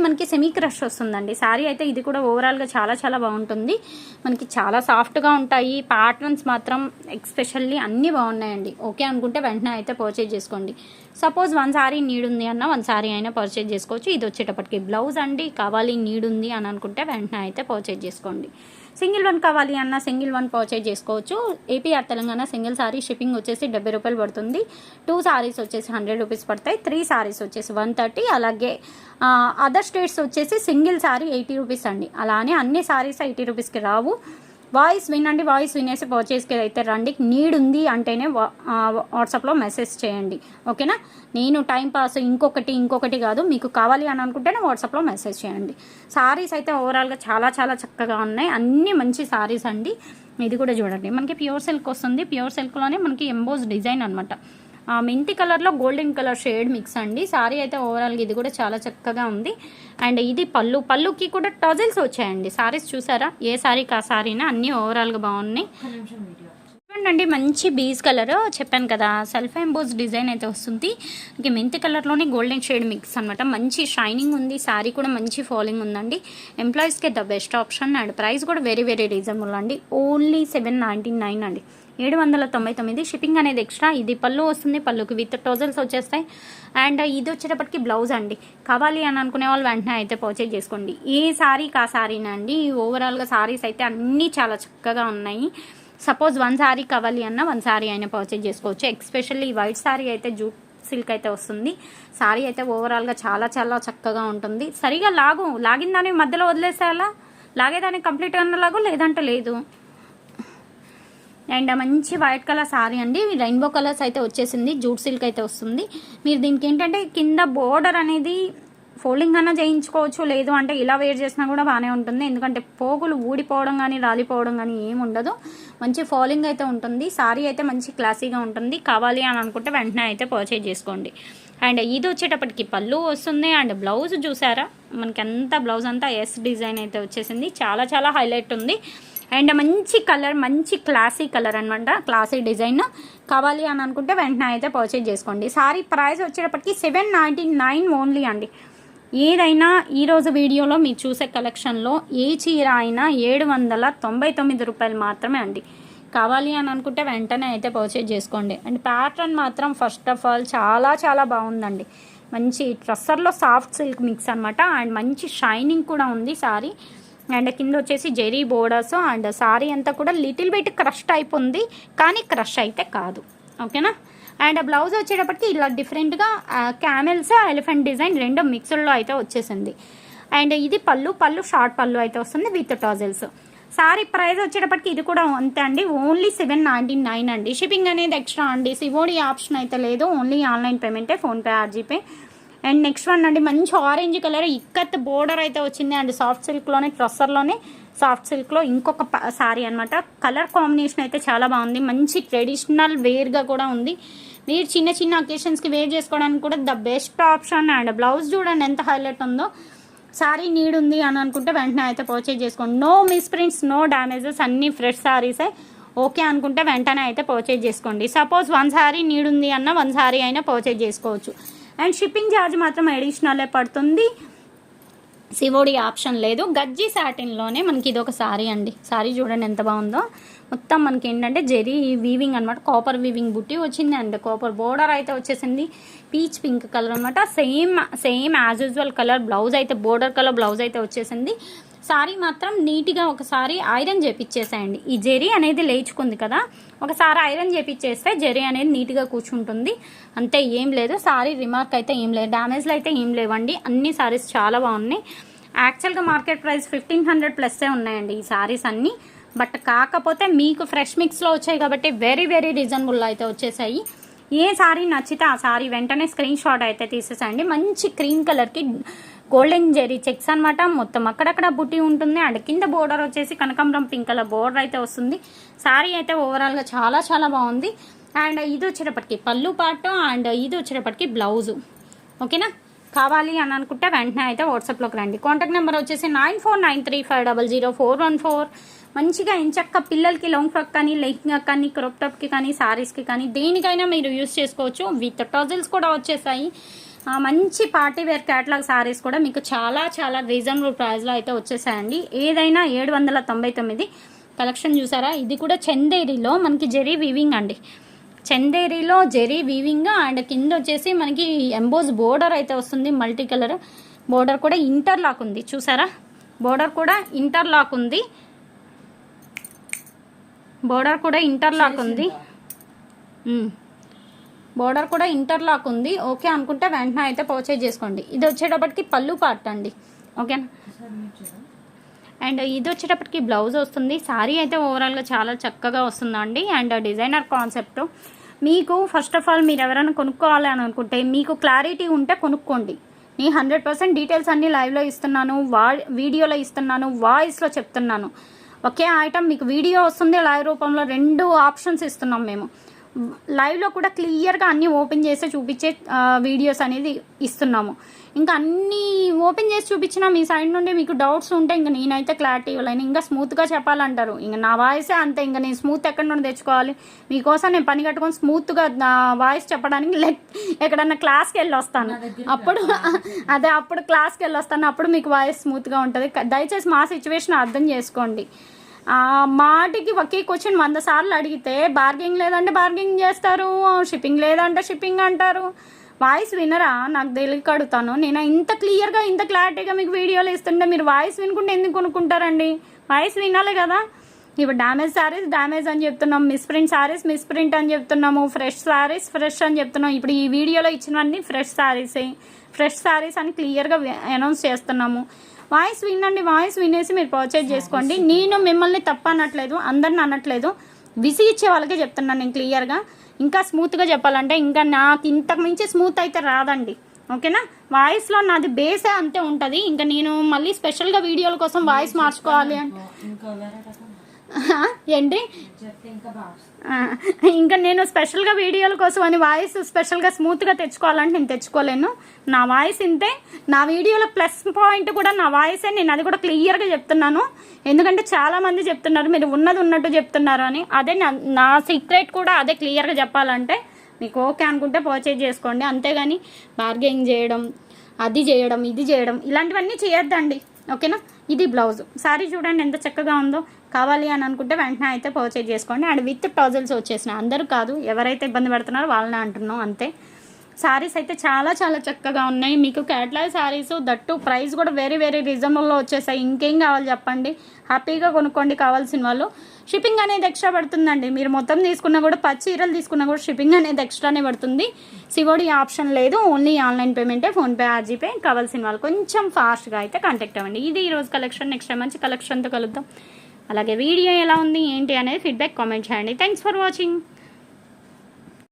మనకి semi crush వస్తుందండి sorry అయితే. ఇది కూడా ఓవరాల్గా చాలా చాలా బాగుంటుంది. మనకి చాలా సాఫ్ట్గా ఉంటాయి. ప్యాటర్న్స్ మాత్రం ఎక్స్పెషల్లీ అన్నీ బాగున్నాయండి. ఓకే అనుకుంటే వెంటనే అయితే పర్చేజ్ చేసుకోండి. సపోజ్ 1 సారీ నీడ్ ఉంది అన్న 1 సారీ అయినా పర్చేజ్ చేసుకోవచ్చు. ఇది వచ్చేటప్పటికి బ్లౌజ్ అండి. కావాలి నీడ్ ఉంది అని అనుకుంటే వెంటనే అయితే పర్చేజ్ చేసుకోండి. సింగిల్ 1 కావాలి అన్న సింగిల్ 1 పర్చేజ్ చేసుకోవచ్చు. AP or Telangana single sari shipping వచ్చేసి 70 రూపాయలు పడుతుంది. 2 సారీస్ వచ్చేసి 100 రూపీస్ పడతాయి. 3 సారీస్ వచ్చేసి 130. అలాగే అదర్ స్టేట్స్ వచ్చేసి సింగిల్ సారీ 80 రూపీస్ అండి. అలానే అన్ని సారీస్ 80 రూపీస్కి రావు. వాయిస్ వినండి. వాయిస్ వినేసి పర్చేస్కి అయితే రండి. నీడ్ ఉంది అంటేనే వాట్సాప్లో మెసేజ్ చేయండి. ఓకేనా? నేను టైంపాస్ ఇంకొకటి కాదు. మీకు కావాలి అని అనుకుంటేనే వాట్సాప్లో మెసేజ్ చేయండి. సారీస్ అయితే ఓవరాల్గా చాలా చాలా చక్కగా ఉన్నాయి. అన్ని మంచి సారీస్ అండి. ఇది కూడా చూడండి. మనకి ప్యూర్ సిల్క్ వస్తుంది. ప్యూర్ సిల్క్లోనే మనకి ఎంబోజ్ డిజైన్ అనమాట. మెంతి కలర్లో గోల్డెన్ కలర్ షేడ్ మిక్స్ అండి. సారీ అయితే ఓవరాల్గా ఇది కూడా చాలా చక్కగా ఉంది. అండ్ ఇది పళ్ళుకి కూడా టజల్స్ వచ్చాయండి. సారీస్ చూసారా? ఏ సారీకి ఆ సారీనా అన్నీ ఓవరాల్గా బాగున్నాయి. చూడండి, మంచి బీజ్ కలర్ చెప్పాను కదా, సెల్ఫ్ ఎంబోజ్ డిజైన్ అయితే వస్తుంది. ఇంక మెంతి కలర్లోనే గోల్డెన్ షేడ్ మిక్స్ అనమాట. మంచి షైనింగ్ ఉంది. సారీ కూడా మంచి ఫాలింగ్ ఉందండి. ఎంప్లాయీస్కి the best option. And price కూడా వెరీ వెరీ రీజనబుల్ అండి. ఓన్లీ 799 అండి. 799. షిప్పింగ్ అనేది ఎక్స్ట్రా. ఇది పళ్ళు వస్తుంది. పళ్ళుకి విత్ టోజల్స్ వచ్చేస్తాయి. అండ్ ఇది వచ్చేటప్పటికి బ్లౌజ్ అండి. కావాలి అని అనుకునే వాళ్ళు వెంటనే అయితే పర్చేజ్ చేసుకోండి. ఏ సారీకి ఆ సారీనా అండి. ఓవరాల్గా సారీస్ అయితే అన్నీ చాలా చక్కగా ఉన్నాయి. సపోజ్ 1 సారీ కావాలి అన్న 1 సారీ అయినా పర్చేజ్ చేసుకోవచ్చు. ఎక్స్పెషల్లీ వైట్ సారీ అయితే జూట్ సిల్క్ అయితే వస్తుంది. సారీ అయితే ఓవరాల్గా చాలా చాలా చక్కగా ఉంటుంది. సరిగా లాగిన దాన్ని మధ్యలో వదిలేస్తే అలా లాగేదాన్ని కంప్లీట్గా లాగు, లేదంటే లేదు. అండ్ మంచి వైట్ కలర్ సారీ అండి. రెయిన్బో కలర్స్ అయితే వచ్చేసింది. జూట్ సిల్క్ అయితే వస్తుంది. మీరు దీనికి ఏంటంటే కింద బోర్డర్ అనేది ఫోల్డింగ్ అన్నా చేయించుకోవచ్చు. లేదు అంటే ఇలా వేర్ చేసినా కూడా బాగానే ఉంటుంది. ఎందుకంటే పోగులు ఊడిపోవడం కానీ రాలిపోవడం కానీ ఏమి ఉండదు. మంచి ఫాలింగ్ అయితే ఉంటుంది. సారీ అయితే మంచి క్లాసీగా ఉంటుంది. కావాలి అని అనుకుంటే వెంటనే అయితే పర్చేజ్ చేసుకోండి. అండ్ ఇది వచ్చేటప్పటికి పళ్ళు వస్తుంది. అండ్ బ్లౌజ్ చూసారా? మనకి అంతా బ్లౌజ్ అంతా ఎస్ డిజైన్ అయితే వచ్చేసింది. చాలా చాలా హైలైట్ ఉంది. అండ్ మంచి కలర్, మంచి క్లాసీ కలర్ అనమాట. Classy design. కావాలి అని అనుకుంటే వెంటనే అయితే పర్చేజ్ చేసుకోండి. సారీ ప్రైస్ వచ్చేటప్పటికి 799 ఓన్లీ అండి. ఏదైనా ఈరోజు వీడియోలో మీరు చూసే కలెక్షన్లో ఏ చీర అయినా 799 రూపాయలు మాత్రమే అండి. కావాలి అని అనుకుంటే వెంటనే అయితే పర్చేజ్ చేసుకోండి. అండ్ ప్యాటర్న్ మాత్రం ఫస్ట్ ఆఫ్ ఆల్ చాలా చాలా బాగుందండి. మంచి ట్రస్సర్లో సాఫ్ట్ సిల్క్ మిక్స్ అనమాట. అండ్ మంచి షైనింగ్ కూడా ఉంది సారీ. అండ్ కింద వచ్చేసి జెరీ బోర్డర్స్. అండ్ సారీ అంతా కూడా లిటిల్ బిట్ క్రష్ టైప్ ఉంది, కానీ క్రష్ అయితే కాదు. ఓకేనా? అండ్ బ్లౌజ్ వచ్చేటప్పటికి ఇలా డిఫరెంట్గా క్యామెల్స్, ఎలిఫెంట్ డిజైన్ రెండు మిక్స్డ్లో అయితే వచ్చేసింది. అండ్ ఇది పళ్ళు షార్ట్ పళ్ళు అయితే వస్తుంది విత్ టాజల్స్. సారీ ప్రైస్ వచ్చేటప్పటికి ఇది కూడా అంతే అండి. ఓన్లీ 799 అండి. షిప్పింగ్ అనేది ఎక్స్ట్రా అండి. సివోడి ఆప్షన్ అయితే లేదు. ఓన్లీ ఆన్లైన్ పేమెంటే, PhonePe or GPay. And next one అండి, మంచి ఆరెంజ్ కలర్ ఇక్కత్ బోర్డర్ అయితే వచ్చింది. అండ్ సాఫ్ట్ సిల్క్లోనే, ట్రస్సర్లోనే సాఫ్ట్ సిల్క్లో ఇంకొక సారీ అనమాట. కలర్ కాంబినేషన్ అయితే చాలా బాగుంది. మంచి ట్రెడిషనల్ వేర్గా కూడా ఉంది. మీరు చిన్న చిన్న అకేషన్స్కి వేర్ చేసుకోవడానికి కూడా the best option. And blouse చూడండి ఎంత హైలైట్ ఉందో. సారీ నీడ్ ఉంది అని అనుకుంటే వెంటనే అయితే పర్చేజ్ చేసుకోండి. No misprints, no damages, అన్ని ఫ్రెష్ సారీసే. ఓకే అనుకుంటే వెంటనే అయితే పర్చేజ్ చేసుకోండి. సపోజ్ 1 సారీ నీడ్ ఉంది అన్న 1 సారీ అయినా పర్చేజ్ చేసుకోవచ్చు. అండ్ షిప్పింగ్ ఛార్జ్ మాత్రం అడిషనలే పడుతుంది. సివోడి ఆప్షన్ లేదు. గజ్జి సాటిన్లోనే మనకి ఇది ఒక సారీ అండి. సారీ చూడండి ఎంత బాగుందో. మొత్తం మనకి ఏంటంటే జెరీ వీవింగ్ అనమాట. కాపర్ వీవింగ్ బుట్టి వచ్చింది. అండ్ కాపర్ బోర్డర్ అయితే వచ్చేసింది. పీచ్ పింక్ కలర్ అనమాట. Same as usual colour. Blouse అయితే బోర్డర్ కలర్ బ్లౌజ్ అయితే వచ్చేసింది. సారీ మాత్రం నీట్గా ఒకసారి ఐరన్ చేపించేసేయండి. ఈ జెరీ అనేది లేచుకుంది కదా, ఒకసారి ఐరన్ చేపించేస్తే జెరీ అనేది నీట్గా కూర్చుంటుంది. అంతే, ఏం లేదు. సారీ రిమార్క్ అయితే ఏం లేదు, డ్యామేజ్లు అయితే ఏం లేవండి. అన్ని సారీస్ చాలా బాగున్నాయి. యాక్చువల్గా మార్కెట్ ప్రైస్ 1500 ప్లస్సే ఉన్నాయండి ఈ సారీస్ అన్నీ. బట్ కాకపోతే మీకు ఫ్రెష్ మిక్స్లో వచ్చాయి కాబట్టి వెరీ వెరీ రీజనబుల్ అయితే వచ్చేసాయి. ఏ సారీ నచ్చితే ఆ సారీ వెంటనే స్క్రీన్ షాట్ అయితే తీసేసేయండి. మంచి క్రీమ్ కలర్కి గోల్డెన్ జెరీ చెక్స్ అనమాట. మొత్తం అక్కడక్కడ బుట్టి ఉంటుంది. అండ్ కింద బోర్డర్ వచ్చేసి కనకాంబరం పింక్ కలర్ బోర్డర్ అయితే వస్తుంది. సారీ అయితే ఓవరాల్గా చాలా చాలా బాగుంది. అండ్ ఇది వచ్చేటప్పటికి పళ్ళు పాటు. అండ్ ఇది వచ్చేటప్పటికి బ్లౌజు. ఓకేనా? కావాలి అని అనుకుంటే వెంటనే అయితే వాట్సాప్లోకి రండి. కాంటాక్ట్ నెంబర్ వచ్చేసి 9493500414. మంచిగా ఎంచక్క పిల్లలకి లాంగ్ ఫ్రాక్ కానీ, లెహంగా కానీ, క్రాప్ టాప్కి కానీ, సారీస్కి కానీ దేనికైనా మీరు యూస్ చేసుకోవచ్చు. విత్ టజల్స్ కూడా వచ్చేసాయి. మంచి పార్టీ వేర్ క్యాటలాగ్ సారీస్ కూడా మీకు చాలా చాలా రీజనబుల్ ప్రైస్లో అయితే వచ్చేసాయండి. ఏదైనా 799 కలెక్షన్ చూసారా. ఇది కూడా చందేరిలో మనకి జెరీ వీవింగ్ అండి. చందేరిలో జెరీ వీవింగ్ అండ్ కింద వచ్చేసి మనకి ఎంబోజ్ బోర్డర్ అయితే వస్తుంది. మల్టీ కలర్ బోర్డర్ కూడా ఇంటర్లాక్ ఉంది చూసారా. బోర్డర్ కూడా ఇంటర్లాక్ ఉంది. బోర్డర్ కూడా ఇంటర్లాక్ ఉంది. బోర్డర్ కూడా ఇంటర్లాక్ ఉంది. ఓకే అనుకుంటే వెంటనే అయితే పర్చేజ్ చేసుకోండి. ఇది వచ్చేటప్పటికి పళ్ళు పార్ట్ అండి. ఓకేనా. అండ్ ఇది వచ్చేటప్పటికి బ్లౌజ్ వస్తుంది. శారీ అయితే ఓవరాల్గా చాలా చక్కగా వస్తుందండి. And designer concept. మీకు ఫస్ట్ ఆఫ్ ఆల్ మీరు ఎవరైనా కొనుక్కోవాలి అని అనుకుంటే మీకు క్లారిటీ ఉంటే కొనుక్కోండి. నేను 100% డీటెయిల్స్ అన్నీ లైవ్లో ఇస్తున్నాను, వీడియోలో ఇస్తున్నాను, వాయిస్లో చెప్తున్నాను. ఒకే ఐటమ్ మీకు వీడియో వస్తుంది, లైవ్ రూపంలో 2 ఆప్షన్స్ ఇస్తున్నాం మేము. లైవ్లో కూడా క్లియర్గా అన్నీ ఓపెన్ చేసి చూపించే వీడియోస్ అనేది ఇస్తున్నాము. ఇంకా అన్నీ ఓపెన్ చేసి చూపించినా మీ సైడ్ నుండి మీకు డౌట్స్ ఉంటే ఇంకా నేనైతే క్లారిటీ ఇవ్వలేను. ఇంకా స్మూత్గా చెప్పాలంటారు. ఇంకా నా వాయిసే అంతే. ఇంకా నేను స్మూత్ ఎక్కడి నుండి తెచ్చుకోవాలి? మీకోసం నేను పని కట్టుకొని స్మూత్గా నా వాయిస్ చెప్పడానికి ఎక్కడన్నా క్లాస్కి వెళ్ళి వస్తాను. అప్పుడు క్లాస్కి వెళ్ళి వస్తాను. అప్పుడు మీకు వాయిస్ స్మూత్గా ఉంటుంది. దయచేసి మా సిచ్యువేషన్ అర్థం చేసుకోండి. మాటికి ఒకే క్వశ్చన్ 100 సార్లు అడిగితే బార్గెనింగ్ లేదంటే బార్గెనింగ్ చేస్తారు, షిప్పింగ్ లేదంటే షిప్పింగ్ అంటారు. వాయిస్ వినరా? నాకు తెలియక అడుగుతాను. నేను ఇంత క్లియర్గా ఇంత క్లారిటీగా మీకు వీడియోలు ఇస్తుంటే మీరు వాయిస్ వినుకుంటే ఎందుకు కొనుక్కుంటారండి? వాయిస్ వినాలి కదా. ఇప్పుడు డ్యామేజ్ శారీస్ డ్యామేజ్ అని చెప్తున్నాం, మిస్ప్రింట్ శారీస్ మిస్ప్రింట్ అని చెప్తున్నాము, ఫ్రెష్ శారీస్ ఫ్రెష్ అని చెప్తున్నాం. ఇప్పుడు ఈ వీడియోలో ఇచ్చినవన్నీ ఫ్రెష్ శారీస్ అని క్లియర్గా అనౌన్స్ చేస్తున్నాము. వాయిస్ వినండి. వాయిస్ వినేసి మీరు పర్చేజ్ చేసుకోండి. నేను మిమ్మల్ని తప్ప అనట్లేదు, అందరిని అనట్లేదు. విసిగిచ్చే వాళ్ళకే చెప్తున్నాను నేను క్లియర్గా. ఇంకా స్మూత్గా చెప్పాలంటే ఇంకా నాకు ఇంతకు మించి స్మూత్ అయితే రాదండి. ఓకేనా. వాయిస్లో నాది బేసే అంతే ఉంటుంది. ఇంకా నేను మళ్ళీ స్పెషల్గా వీడియోల కోసం వాయిస్ మార్చుకోవాలి అంటే ఏంటి ఇంకా నేను స్పెషల్గా వీడియోల కోసం అని వాయిస్ స్పెషల్గా స్మూత్గా తెచ్చుకోవాలంటే నేను తెచ్చుకోలేను. నా వాయిస్ ఇంతే. నా వీడియోలో ప్లస్ పాయింట్ కూడా నా వాయిసే. నేను అది కూడా క్లియర్గా చెప్తున్నాను. ఎందుకంటే చాలామంది చెప్తున్నారు మీరు ఉన్నది ఉన్నట్టు చెప్తున్నారు అని. అదే నా సీక్రెట్ కూడా అదే. క్లియర్గా చెప్పాలంటే మీకు ఓకే అనుకుంటే పర్చేజ్ చేసుకోండి. అంతేగాని బార్గెనింగ్ చేయడం, అది చేయడం, ఇది చేయడం ఇలాంటివన్నీ చేయొద్దండి. ఓకేనా. ఇది బ్లౌజ్. శారీ చూడండి ఎంత చక్కగా ఉందో. కావాలి అని అనుకుంటే వెంటనే అయితే పర్చేజ్ చేసుకోండి. అండ్ విత్ టజల్స్ వచ్చేసినాయి. అందరూ కాదు, ఎవరైతే ఇబ్బంది పడుతున్నారో వాళ్ళనే అంటున్నాం అంతే. శారీస్ అయితే చాలా చాలా చక్కగా ఉన్నాయి. మీకు క్యాటలాగ్ శారీస్ దట్టు ప్రైస్ కూడా వెరీ వెరీ రీజనబుల్లో వచ్చేసాయి. ఇంకేం కావాలి చెప్పండి. హ్యాపీగా కొనుక్కోండి కావాల్సిన వాళ్ళు. షిప్పింగ్ అనేది ఎక్స్ట్రా పడుతుందండి. మీరు మొత్తం తీసుకున్నా కూడా 10 చీరలు తీసుకున్నా కూడా షిప్పింగ్ అనేది ఎక్స్ట్రానే పడుతుంది. సివోడి ఆప్షన్ లేదు. ఓన్లీ ఆన్లైన్ పేమెంటే, ఫోన్పే, ఆర్జీపే. కావాల్సిన వాళ్ళు కొంచెం ఫాస్ట్గా అయితే కాంటాక్ట్ అవ్వండి. ఇది ఈరోజు కలెక్షన్. నెక్స్ట్ మంచి కలెక్షన్తో కలుద్దాం. అలాగే వీడియో ఎలా ఉంది ఏంటి అనేది ఫీడ్బ్యాక్ కామెంట్ చేయండి. Thanks for watching.